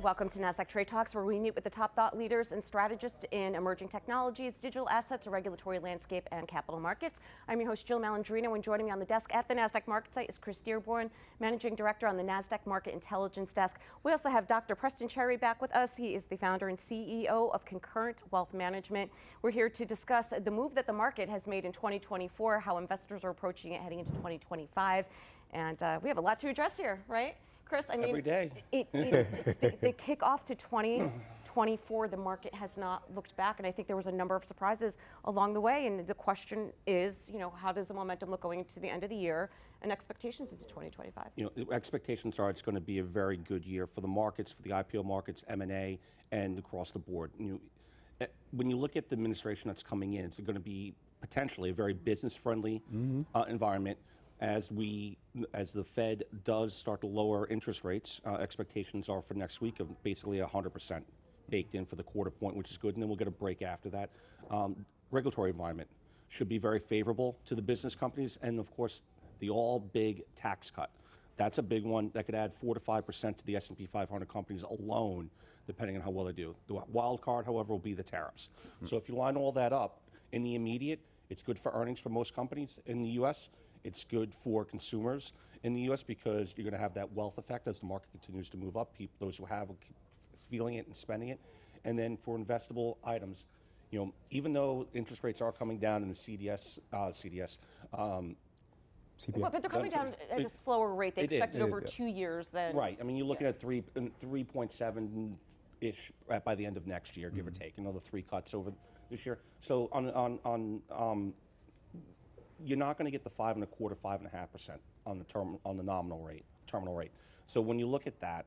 Welcome to Nasdaq Trade Talks, where we meet with the top thought leaders and strategists in emerging technologies, digital assets, regulatory landscape, and capital markets. I'm your host, Jill Malandrino, and joining me on the desk at the Nasdaq Market Site is Chris Dearborn, Managing Director on the Nasdaq Market Intelligence Desk. We also have Dr. Preston Cherry back with us. He is the founder and CEO of Concurrent Wealth Management. We're here to discuss the move that the market has made in 2024, how investors are approaching it heading into 2025, and we have a lot to address here, right? Chris, I mean, every day. The kickoff to 2024, the market has not looked back, and I think there was a number of surprises along the way. And the question is, how does the momentum look going into the end of the year and expectations into 2025? Expectations are it's going to be a very good year for the markets, for the IPO markets, M&A, and across the board. When you look at the administration that's coming in, it's going to be potentially a very business-friendly environment. As the Fed does start to lower interest rates, expectations are for next week of basically 100% baked in for the quarter point, which is good, and then we'll get a break after that. Regulatory environment should be very favorable to the business companies, and of course, the all big tax cut. That's a big one that could add 4 to 5% to the S&P 500 companies alone, depending on how well they do. The wild card, however, will be the tariffs. So if you line all that up, in the immediate, it's good for earnings for most companies in the U.S., it's good for consumers in the U.S. because you're going to have that wealth effect as the market continues to move up. Those who have will keep feeling it and spending it. And then for investable items, even though interest rates are coming down in the CPI. Well, but they're coming down at a slower rate. They expected over 2 years than. Right. I mean, you're looking at 3.7-ish by the end of next year, give or take. Another 3 cuts over this year. So you're not going to get the 5.25, 5.5% on the nominal rate, terminal rate. So when you look at that,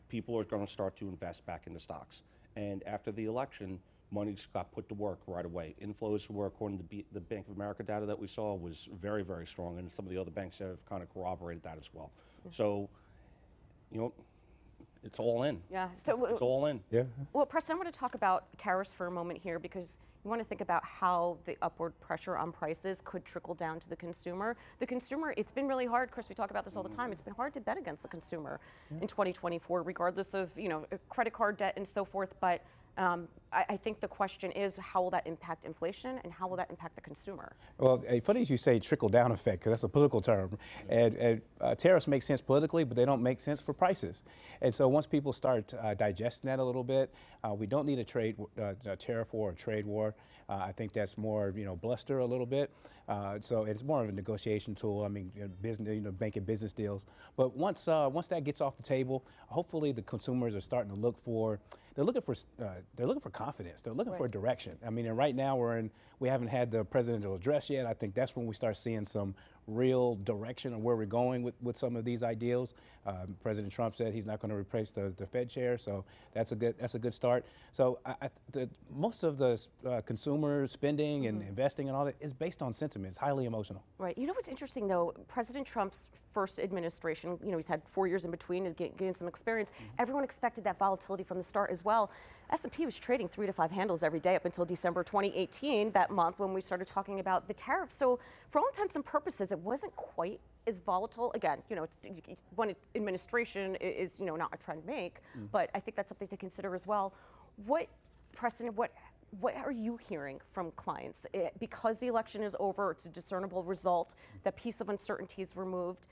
people are going to start to invest back into stocks. And after the election, money's got put to work right away. Inflows were, according to the Bank of America data that we saw, was very, very strong, and some of the other banks have kind of corroborated that as well. So, it's all in. Yeah. So it's all in. Yeah. Well, Preston, I want to talk about tariffs for a moment here, because you want to think about how the upward pressure on prices could trickle down to the consumer. The consumer, it's been really hard, Chris, we talk about this all the time, it's been hard to bet against the consumer in 2024, regardless of credit card debt and so forth. But I think the question is, how will that impact inflation and how will that impact the consumer? Well, funny as you say trickle down effect, because that's a political term. And tariffs make sense politically, but they don't make sense for prices. And so once people start digesting that a little bit, we don't need a tariff war or trade war. I think that's more, bluster a little bit. So it's more of a negotiation tool. I mean, business, making business deals. But once that gets off the table, hopefully the consumers are starting to look for. They're looking for confidence. They're looking for direction. I mean, and right now we haven't had the presidential address yet. I think that's when we start seeing some real direction of where we're going with some of these ideals. President Trump said he's not going to replace the Fed chair, so that's a good start. So most of the consumer spending and investing and all that is based on sentiment. It's highly emotional. Right. You know what's interesting though? President Trump's first administration, he's had 4 years in between to gain some experience. Everyone expected that volatility from the start as well. S&P was trading 3 to 5 handles every day up until December 2018, that month when we started talking about the tariffs. So for all intents and purposes, it wasn't quite as volatile. Again, one administration is, not a trend make, but I think that's something to consider as well. Preston, what are you hearing from clients? Because the election is over, it's a discernible result, the piece of uncertainty is removed.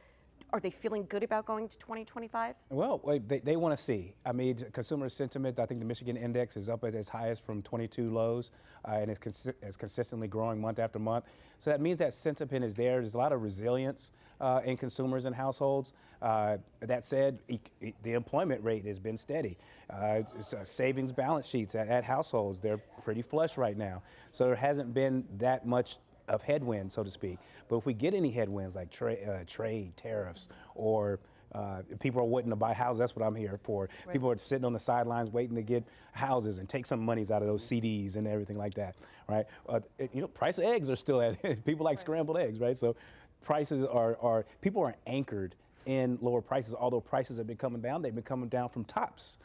Are they feeling good about going to 2025? Well, they want to see. I mean, consumer sentiment, I think the Michigan index is up at its highest from 22 lows, and it's consistently growing month after month. So that means that sentiment is there. There's a lot of resilience in consumers and households. That said, the employment rate has been steady. Savings balance sheets at households, they're pretty flush right now. So there hasn't been that much of headwinds, so to speak. But if we get any headwinds like trade, tariffs, or people are waiting to buy houses, that's what I'm here for. Right. People are sitting on the sidelines waiting to get houses and take some monies out of those CDs and everything like that, right? Price of eggs are still at, people like scrambled eggs, right? So prices people are anchored in lower prices, although prices have been coming down. They've been coming down from tops,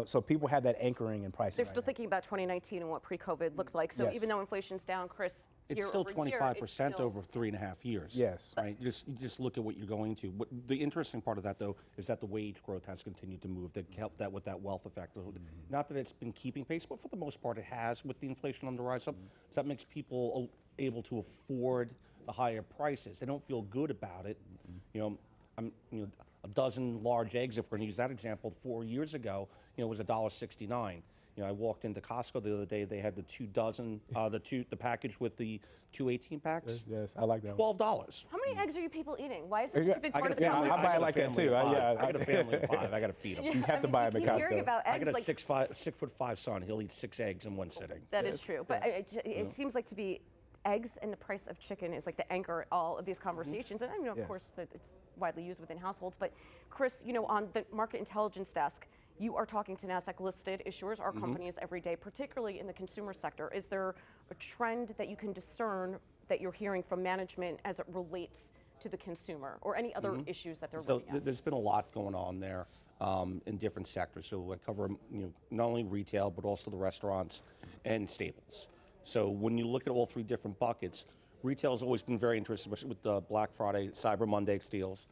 so people have that anchoring in pricing. They're still thinking about 2019 and what pre-COVID looked like. So Yes. even though inflation's down, Chris, it's still 25% over 3.5 years. Yes. Right. You just look at what you're going to. The interesting part of that, though, is that the wage growth has continued to move. That helped that with that wealth effect. Not that it's been keeping pace, but for the most part, it has with the inflation on the rise up. So that makes people able to afford the higher prices. They don't feel good about it. A dozen large eggs, if we're going to use that example, 4 years ago, was $1.69. I walked into Costco the other day. They had the 2 dozen, the package with the 2 18 packs. Yes, I like that. $12. How many eggs are you people eating? Why is this such a big part of the I conversation? buy it like that too. I got a family of 5. I got to feed them. You have to buy them at keep hearing Costco. about eggs, I got a like, 6'5" son. He'll eat 6 eggs in one sitting. That is true, but it seems like to be eggs and the price of chicken is like the anchor at all of these conversations. And I know, of course, that it's widely used within households. But Chris, on the market intelligence desk, you are talking to Nasdaq listed issuers, our companies every day, particularly in the consumer sector. Is there a trend that you can discern that you're hearing from management as it relates to the consumer, or any other issues that they're looking at? There's been a lot going on there in different sectors. So I cover not only retail, but also the restaurants and staples. So when you look at all 3 different buckets, retail has always been very interesting, especially with the Black Friday, Cyber Monday deals.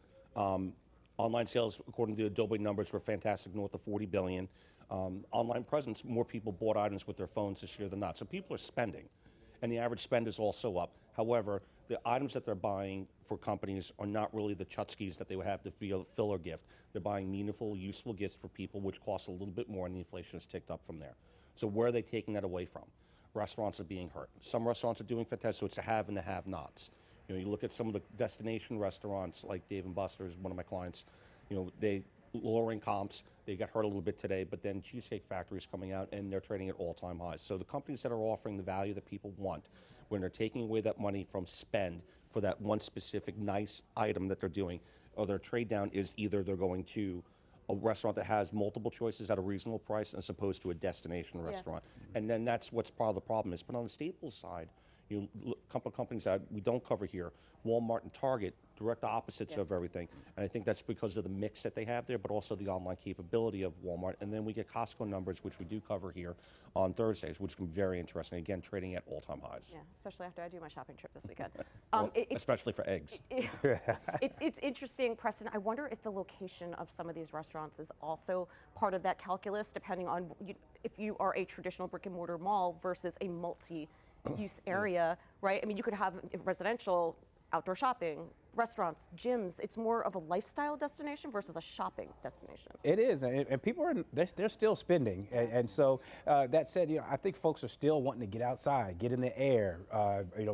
Online sales, according to the Adobe numbers, were fantastic, north of 40 billion. Online presence, more people bought items with their phones this year than not. So people are spending, and the average spend is also up. However, the items that they're buying for companies are not really the chutskis that they would have to be a filler gift. They're buying meaningful, useful gifts for people, which costs a little bit more, and the inflation has ticked up from there. So where are they taking that away from? Restaurants are being hurt. Some restaurants are doing fantastic, so it's the have and the have-nots. You look at some of the destination restaurants like Dave & Buster's, one of my clients, they lowering comps, they got hurt a little bit today, but then Cheesecake Factory is coming out and they're trading at all-time highs. So the companies that are offering the value that people want, when they're taking away that money from spend for that one specific nice item that they're doing, or their trade down is either they're going to a restaurant that has multiple choices at a reasonable price as opposed to a destination restaurant. And then that's what's part of the problem is. But on the staples side, a couple of companies that we don't cover here, Walmart and Target, direct opposites of everything. And I think that's because of the mix that they have there, but also the online capability of Walmart. And then we get Costco numbers, which we do cover here on Thursdays, which can be very interesting. Again, trading at all-time highs. Yeah, especially after I do my shopping trip this weekend. Especially for eggs. It's interesting, Preston. I wonder if the location of some of these restaurants is also part of that calculus, depending on if you are a traditional brick and mortar mall versus a multi-use area, right? I mean, you could have residential, outdoor shopping, restaurants, gyms. It's more of a lifestyle destination versus a shopping destination. It is, and people are they're still spending, and so that said, I think folks are still wanting to get outside, get in the air,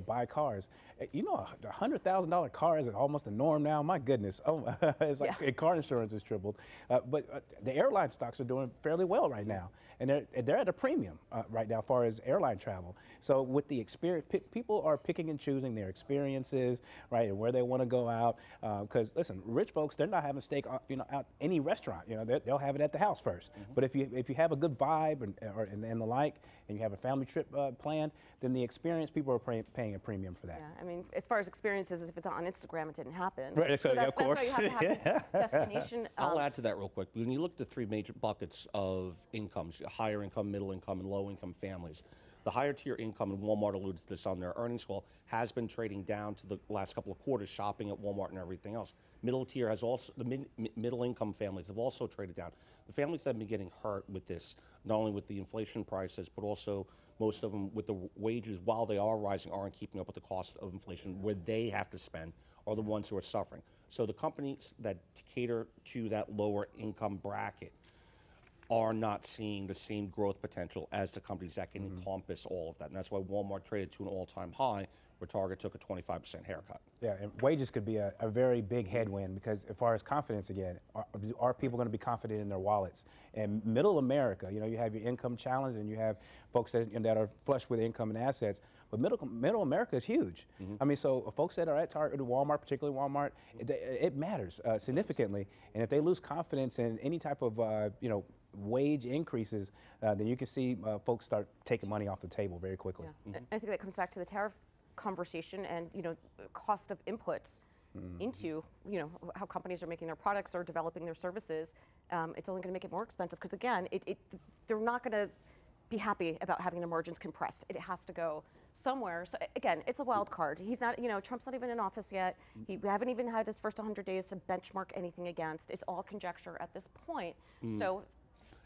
buy cars. $100,000 car is almost a norm now. My goodness, it's like car insurance has tripled. But the airline stocks are doing fairly well right now, and they're at a premium right now as far as airline travel. So with the experience, people are picking and choosing their experiences, right, and where they want to go out. Because listen, rich folks, they're not having steak, out any restaurant. They'll have it at the house first. But if you have a good vibe and the like, and you have a family trip planned, then the experience, people are paying a premium for that. Yeah, I mean, as far as experiences, if it's on Instagram, it didn't happen. Right, so of course. That's why you have to have this destination. I'll add to that real quick. When you look at the 3 major buckets of incomes, higher income, middle income, and low income families, the higher tier income, and Walmart alluded to this on their earnings call, has been trading down to the last couple of quarters, shopping at Walmart and everything else. Middle tier has also, the middle income families have also traded down. The families that have been getting hurt with this, not only with the inflation prices, but also most of them with the wages, while they are rising, aren't keeping up with the cost of inflation where they have to spend, are the ones who are suffering. So the companies that cater to that lower income bracket are not seeing the same growth potential as the companies that can encompass all of that. And that's why Walmart traded to an all-time high, where Target took a 25% haircut. Yeah, and wages could be a very big headwind, because as far as confidence again, are people going to be confident in their wallets? And middle America, you have your income challenge, and you have folks that are flush with income and assets. But middle America is huge. I mean, so folks that are at Target or Walmart, particularly Walmart, it matters significantly. And if they lose confidence in any type of wage increases, then you can see folks start taking money off the table very quickly. Yeah. I think that comes back to the tariff conversation and cost of inputs. into, how companies are making their products or developing their services, it's only going to make it more expensive because again, they're not going to be happy about having their margins compressed. It has to go somewhere. So again, it's a wild card. He's not, Trump's not even in office yet. We haven't even had his first 100 days to benchmark anything against. It's all conjecture at this point. So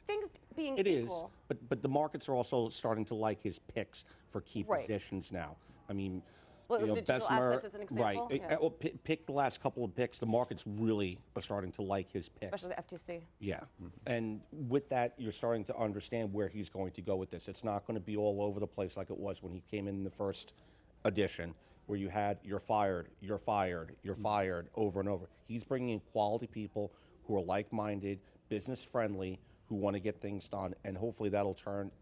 things being equal. It is, but the markets are also starting to like his picks for key positions now. I mean, well, the digital assets as an example. Right. Yeah. Well, pick the last couple of picks. The markets really are starting to like his picks. Especially the FTC. Yeah. And with that, you're starting to understand where he's going to go with this. It's not going to be all over the place like it was when he came in the first edition, where you had you're fired, you're fired, you're fired over and over. He's bringing in quality people who are like-minded, business-friendly, who want to get things done, and hopefully that'll turn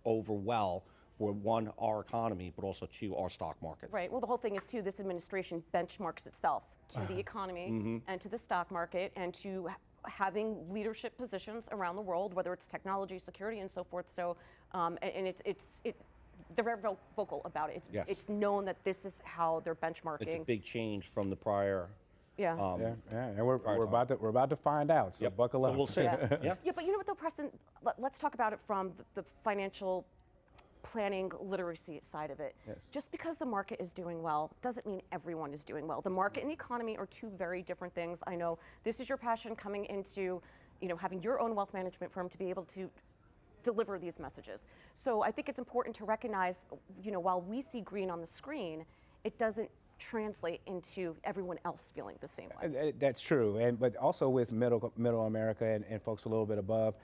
over well for one, our economy, but also two, our stock markets. Right. Well, the whole thing is too, this administration benchmarks itself to the economy and to the stock market and to having leadership positions around the world, whether it's technology, security, and so forth. So, and they're very vocal about it. It's known that this is how they're benchmarking. It's a big change from the prior. Yeah. And we're about to find out. So buckle up. So we'll see. Yeah, but you know what though, Preston? Let's talk about it from the financial planning literacy side of it. Yes. Just because the market is doing well doesn't mean everyone is doing well. The market and the economy are two very different things. I know this is your passion coming into, having your own wealth management firm to be able to deliver these messages. So I think it's important to recognize, while we see green on the screen, it doesn't translate into everyone else feeling the same way. That's true, but also with middle America and folks a little bit above,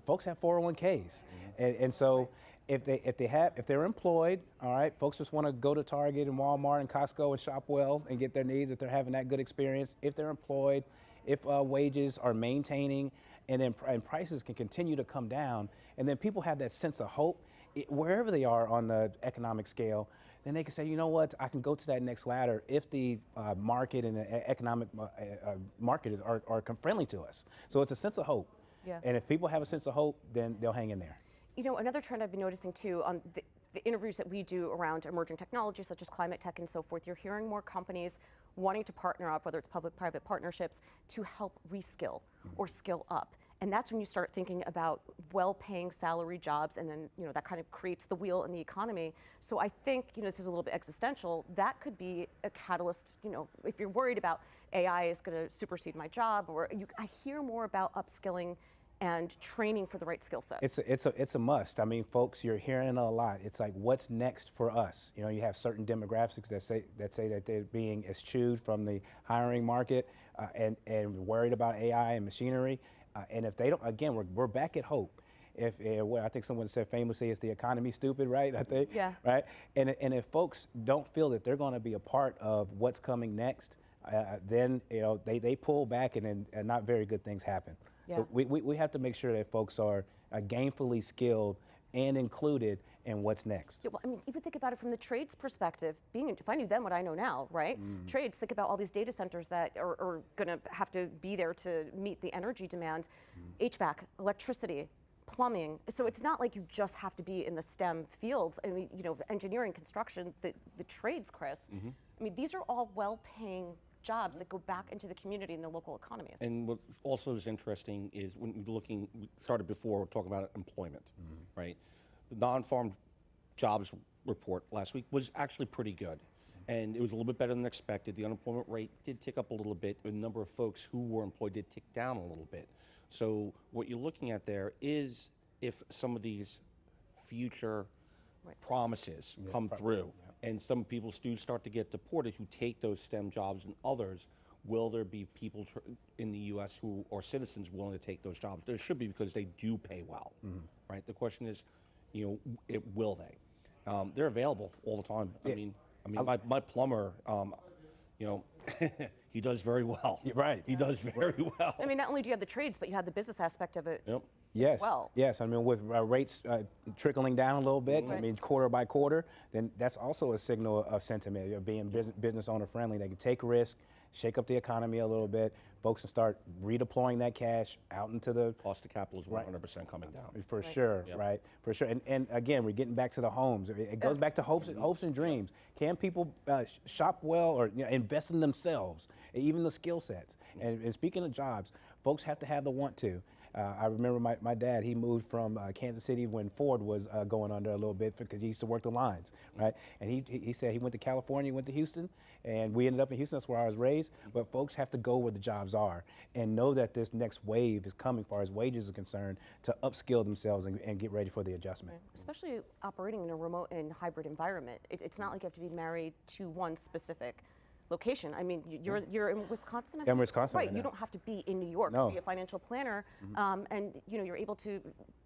folks have 401ks, and so if they're employed, all right, folks just want to go to Target and Walmart and Costco and shop well and get their needs if they're having that good experience. If they're employed, if wages are maintaining, and prices can continue to come down, and then people have that sense of hope wherever they are on the economic scale. Then they can say, you know what, I can go to that next ladder if the market and the economic market are friendly to us. So it's a sense of hope. Yeah. And if people have a sense of hope, then they'll hang in there. Another trend I've been noticing too on the interviews that we do around emerging technologies such as climate tech and so forth, you're hearing more companies wanting to partner up, whether it's public-private partnerships, to help reskill or skill up. And that's when you start thinking about well-paying salary jobs, and then that kind of creates the wheel in the economy. So I think this is a little bit existential. That could be a catalyst. If you're worried about AI is going to supersede my job, or I hear more about upskilling and training for the right skill sets. It's a must. I mean, folks, you're hearing a lot. It's like, what's next for us? You have certain demographics that say that they're being eschewed from the hiring market and worried about AI and machinery. And if they don't, again, we're back at hope. I think someone said famously, "Is the economy stupid?" Right? I think. Yeah. Right. And if folks don't feel that they're going to be a part of what's coming next, then they pull back, and not very good things happen. Yeah. So we have to make sure that folks are gainfully skilled and included in what's next. Yeah, well, I mean, even think about it from the trades perspective. If I knew then what I know now, right? Trades, think about all these data centers that are going to have to be there to meet the energy demand. HVAC, electricity, plumbing. So it's not like you just have to be in the STEM fields. I mean, engineering, construction, the trades, Chris. I mean, these are all well-paying jobs that go back into the community and the local economies. And what also is interesting is when we started before talking about employment, right? The non-farm jobs report last week was actually pretty good. And it was a little bit better than expected. The unemployment rate did tick up a little bit. The number of folks who were employed did tick down a little bit. So what you're looking at there is if some of these future promises come through, and some people do start to get deported who take those STEM jobs, and others, will there be people in the U.S. who are citizens willing to take those jobs? There should be, because they do pay well, right? The question is, will they? They're available all the time. I mean, my plumber, he does very well. Right. He does very well. I mean, not only do you have the trades, but you have the business aspect of it. Yep. Yes. Well. Yes. I mean, with rates trickling down a little bit, I mean, quarter by quarter, then that's also a signal of sentiment of being business owner friendly. They can take risk, shake up the economy a little bit. Folks can start redeploying that cash out into the Cost of capital is 100% coming down. for sure, Yep. right? For sure. And again, we're getting back to the homes. It goes back to hopes and dreams. Can people shop well or invest in themselves, even the skill sets? And speaking of jobs, folks have to have the want to. I remember my dad, he moved from Kansas City when Ford was going under a little bit because he used to work the lines, right? And he said he went to California, went to Houston, and we ended up in Houston. That's where I was raised. But folks have to go where the jobs are and know that this next wave is coming, as far as wages are concerned, to upskill themselves and get ready for the adjustment. Especially operating in a remote and hybrid environment. It's not like you have to be married to one specific location. I mean, you're in Wisconsin. I'm in Wisconsin right? right you now. don't have to be in New York No. to be a financial planner, and you're able to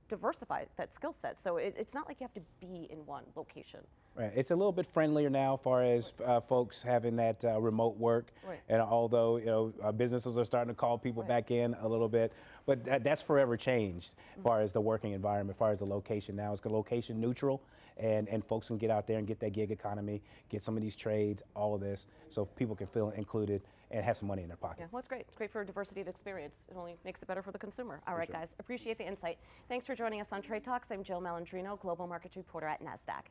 diversify that skill set. So it's not like you have to be in one location. Right. It's a little bit friendlier now, as far as folks having that remote work. Right. And although businesses are starting to call people back in a little bit, but that's forever changed, as far as the working environment, as far as the location now. It's location neutral, and folks can get out there and get that gig economy, get some of these trades, all of this, so people can feel included and have some money in their pocket. Yeah, well, it's great. It's great for diversity of experience. It only makes it better for the consumer. All right, guys, appreciate the insight. Thanks for joining us on Trade Talks. I'm Jill Malandrino, Global Markets Reporter at Nasdaq.